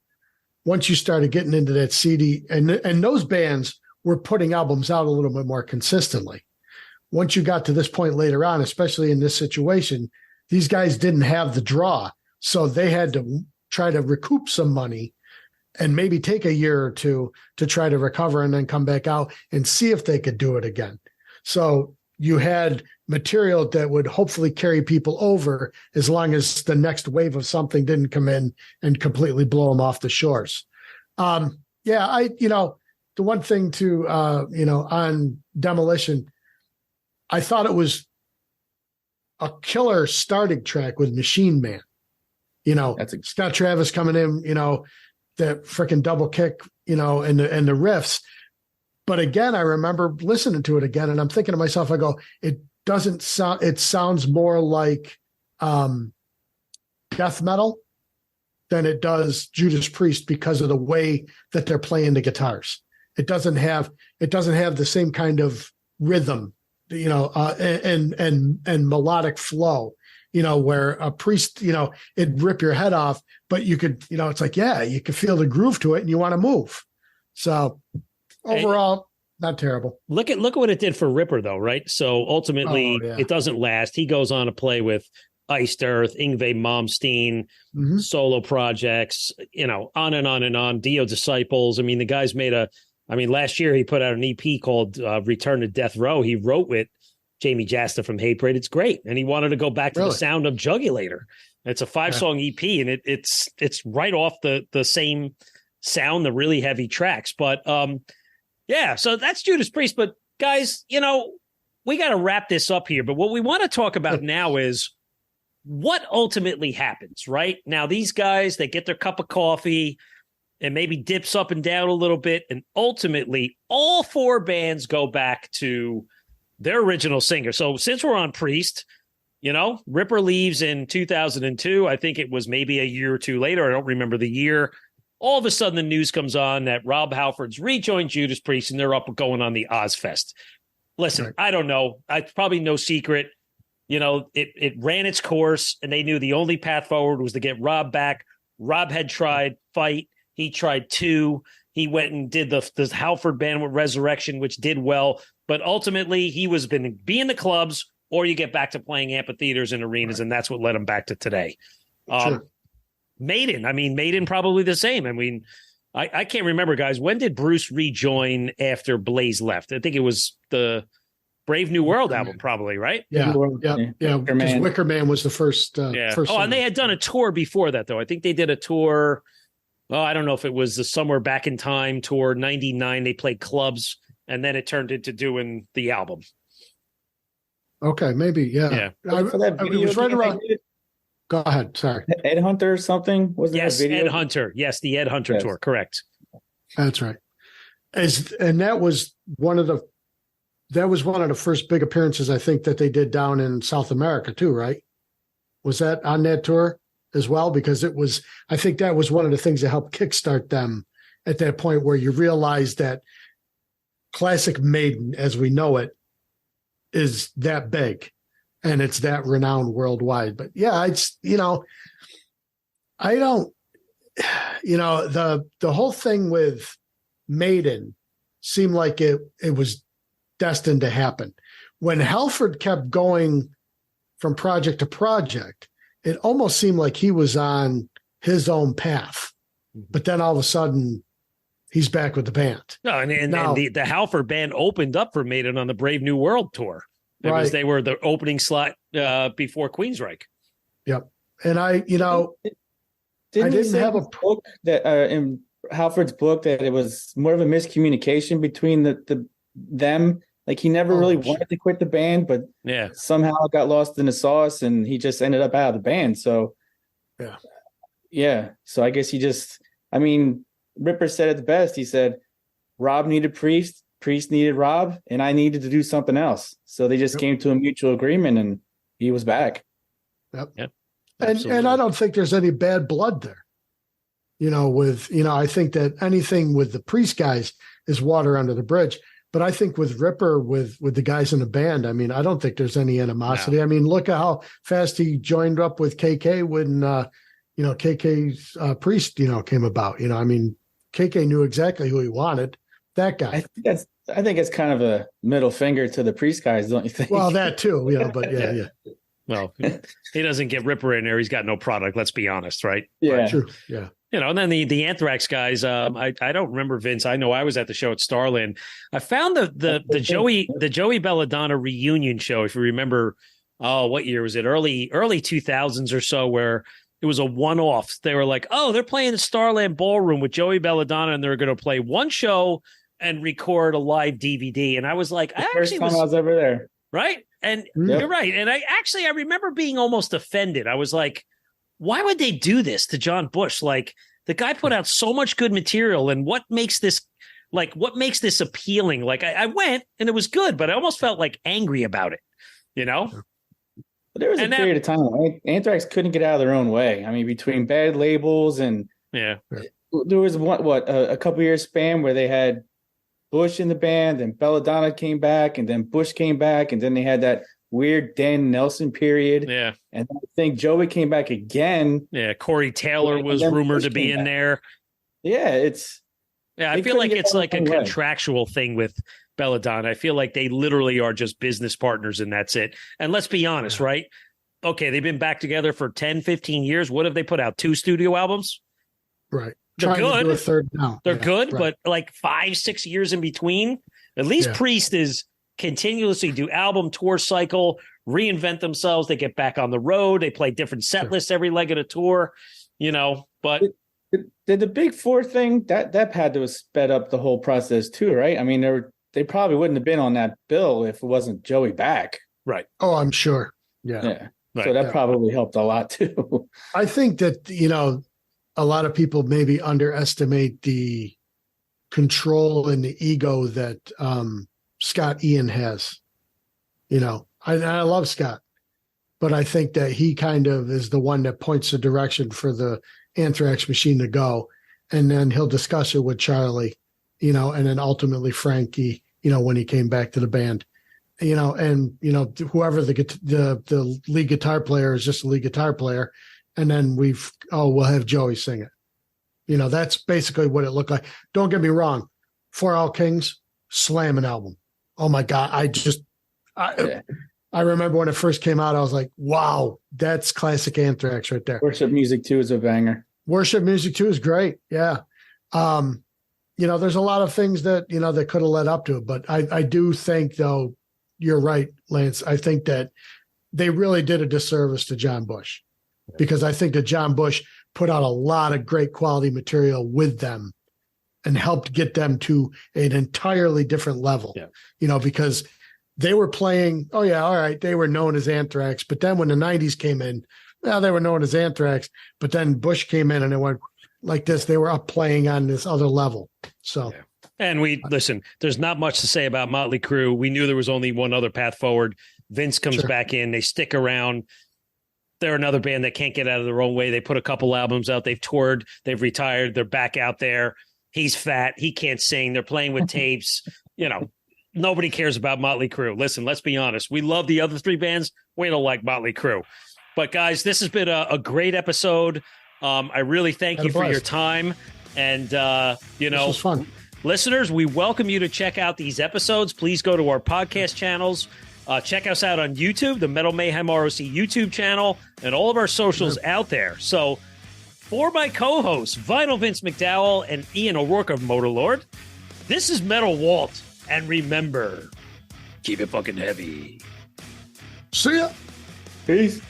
Once you started getting into that CD, and those bands were putting albums out a little bit more consistently. Once you got to this point later on, especially in this situation, these guys didn't have the draw. So they had to try to recoup some money and maybe take a year or two to try to recover and then come back out and see if they could do it again. So you had material that would hopefully carry people over as long as the next wave of something didn't come in and completely blow them off the shores. The one thing to, on Demolition, I thought it was a killer starting track with Machine Man. You know, Scott Travis coming in, you know, the freaking double kick, you know, and the riffs. But again, I remember listening to it again, and I'm thinking to myself, I go, it sounds more like death metal than it does Judas Priest because of the way that they're playing the guitars. It doesn't have the same kind of rhythm, you know, and melodic flow, you know, where a Priest, you know, it'd rip your head off, but you could, you know, it's like, you could feel the groove to it and you want to move. So overall, not terrible. Look at what it did for Ripper, though, right? So ultimately, it doesn't last. He goes on to play with Iced Earth, Yngwie Malmsteen, solo projects, you know, on and on and on. Dio Disciples. I mean, the guy's last year he put out an EP called Return to Death Row. He wrote with Jamie Jasta from Hatebreed. It's great. And he wanted to go back to the sound of Jugulator. It's a 5-song EP, and it's right off the same sound, the really heavy tracks. But so that's Judas Priest. But guys, you know, we got to wrap this up here. But what we want to talk about now is what ultimately happens, right? Now, these guys, they get their cup of coffee and maybe dips up and down a little bit. And ultimately, all 4 bands go back to their original singer. So since we're on Priest, you know, Ripper leaves in 2002. I think it was maybe a year or two later. I don't remember the year. All of a sudden, the news comes on that Rob Halford's rejoined Judas Priest, and they're up going on the Ozfest. Listen, I don't know. It's probably no secret. You know, it ran its course, and they knew the only path forward was to get Rob back. Rob had tried Fight. He tried 2. He went and did the Halford band with Resurrection, which did well. But ultimately, he was been in the clubs, or you get back to playing amphitheaters and arenas, and that's what led them back to today. Sure. Maiden probably the same. I mean, I can't remember, guys. When did Bruce rejoin after Blaze left? I think it was the Brave New World album, probably, right? Yeah. Because Wicker Man was the first. First and they had done a tour before that, though. I think they did a tour. Oh, I don't know if it was the Somewhere Back in Time tour, 99. They played clubs, and then it turned into doing the album. Okay, maybe, yeah. It was right around. Go ahead. Sorry. Ed Hunter or something? Yes, Ed Hunter. Yes, the Ed Hunter tour. Correct. That's right. And that was one of the first big appearances, I think, that they did down in South America too, right? Was that on that tour as well? Because I think that was one of the things that helped kickstart them at that point, where you realize that classic Maiden, as we know it, is that big. And it's that renowned worldwide. But yeah, it's, I don't, the whole thing with Maiden seemed like it was destined to happen. When Halford kept going from project to project, it almost seemed like he was on his own path. But then all of a sudden, he's back with the band. No, and the Halford band opened up for Maiden on the Brave New World tour. Because they were the opening slot before Queensryche. Yep. And I didn't have a book that in Halford's book that it was more of a miscommunication between them. Like he never really wanted to quit the band, but somehow it got lost in the sauce and he just ended up out of the band. So So I guess Ripper said it the best. He said, Rob needed Priest needed Rob, and I needed to do something else. So they just came to a mutual agreement, and he was back. Yep. And I don't think there's any bad blood there. I think that anything with the Priest guys is water under the bridge. But I think with Ripper, with the guys in the band, I don't think there's any animosity. No. Look at how fast he joined up with KK when, KK's Priest, came about. KK knew exactly who he wanted. That guy. I think it's kind of a middle finger to the Priest guys, don't you think? Well, that too, but yeah. Well, he doesn't get Ripper in there. He's got no product. Let's be honest, right? Yeah, true. Yeah. And then the Anthrax guys. I don't remember Vince. I know I was at the show at Starland. I found the Joey Belladonna reunion show. If you remember, what year was it? Early 2000s or so, where it was a one-off. They were like, they're playing the Starland Ballroom with Joey Belladonna, and they're going to play one show and record a live DVD. And I was like, first time I was ever there. Right. And you're right. And I remember being almost offended. I was like, why would they do this to John Bush? Like, the guy put out so much good material, and what makes this appealing? Like, I went and it was good, but I almost felt like angry about it, But there was a period of time when Anthrax couldn't get out of their own way. Between bad labels and there was a couple years span where they had Bush in the band, and Belladonna came back, and then Bush came back, and then they had that weird Dan Nelson period. Yeah. And I think Joey came back again. Yeah. Corey Taylor was rumored to be in there. Yeah. I feel like it's like a contractual thing with Belladonna. I feel like they literally are just business partners, and that's it. And let's be honest, right? Okay, they've been back together for 10, 15 years. What have they put out? 2 studio albums? Right. They're good. To do a third now. They're good, right. But like 5-6 years in between. At least Priest is continuously do album tour cycle, reinvent themselves. They get back on the road. They play different set lists every leg of the tour, but did the Big Four thing that had to have sped up the whole process too, right? They probably wouldn't have been on that bill if it wasn't Joey back. Right. Oh, I'm sure. Yeah. Right. So that probably helped a lot too. I think that, a lot of people maybe underestimate the control and the ego that Scott Ian has. I love Scott, but I think that he kind of is the one that points the direction for the Anthrax machine to go. And then he'll discuss it with Charlie, and then ultimately Frankie, when he came back to the band, and, whoever the lead guitar player is just a lead guitar player. And then we'll have Joey sing it. That's basically what it looked like. Don't get me wrong. For All Kings, slamming album. Oh my God. I remember when it first came out, I was like, wow, that's classic Anthrax right there. Worship Music 2 is a banger. Worship Music 2 is great. Yeah. There's a lot of things that, that could have led up to it. But I do think, though, you're right, Lance. I think that they really did a disservice to John Bush, because I think that John Bush put out a lot of great quality material with them and helped get them to an entirely different level, because they were playing, oh yeah, all right, they were known as Anthrax, but then when the 90s came in, they were known as Anthrax, but then Bush came in and it went like this. They were up playing on this other level. So, and listen, there's not much to say about Motley Crue. We knew there was only one other path forward. Vince comes back in, they stick around. They're another band that can't get out of their own way. They put a couple albums out. They've toured. They've retired. They're back out there. He's fat. He can't sing. They're playing with tapes. Nobody cares about Motley Crue. Listen, let's be honest. We love the other three bands. We don't like Motley Crue. But, guys, this has been a great episode. I really thank you for your time. And, this was fun. Listeners, we welcome you to check out these episodes. Please go to our podcast channels. Check us out on YouTube, the Metal Mayhem ROC YouTube channel, and all of our socials out there. So, for my co-hosts, Vinyl Vince McDowell and Ian O'Rourke of Motorlord, this is Metal Walt. And remember, keep it fucking heavy. See ya. Peace.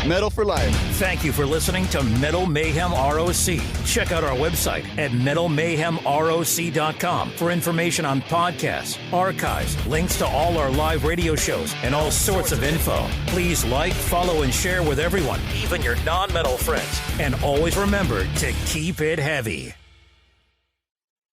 Metal for life. Thank you for listening to Metal Mayhem ROC. Check out our website at metalmayhemroc.com for information on podcasts, archives, links to all our live radio shows, and all sorts of info. Please like, follow, and share with everyone, even your non-metal friends. And always remember to keep it heavy.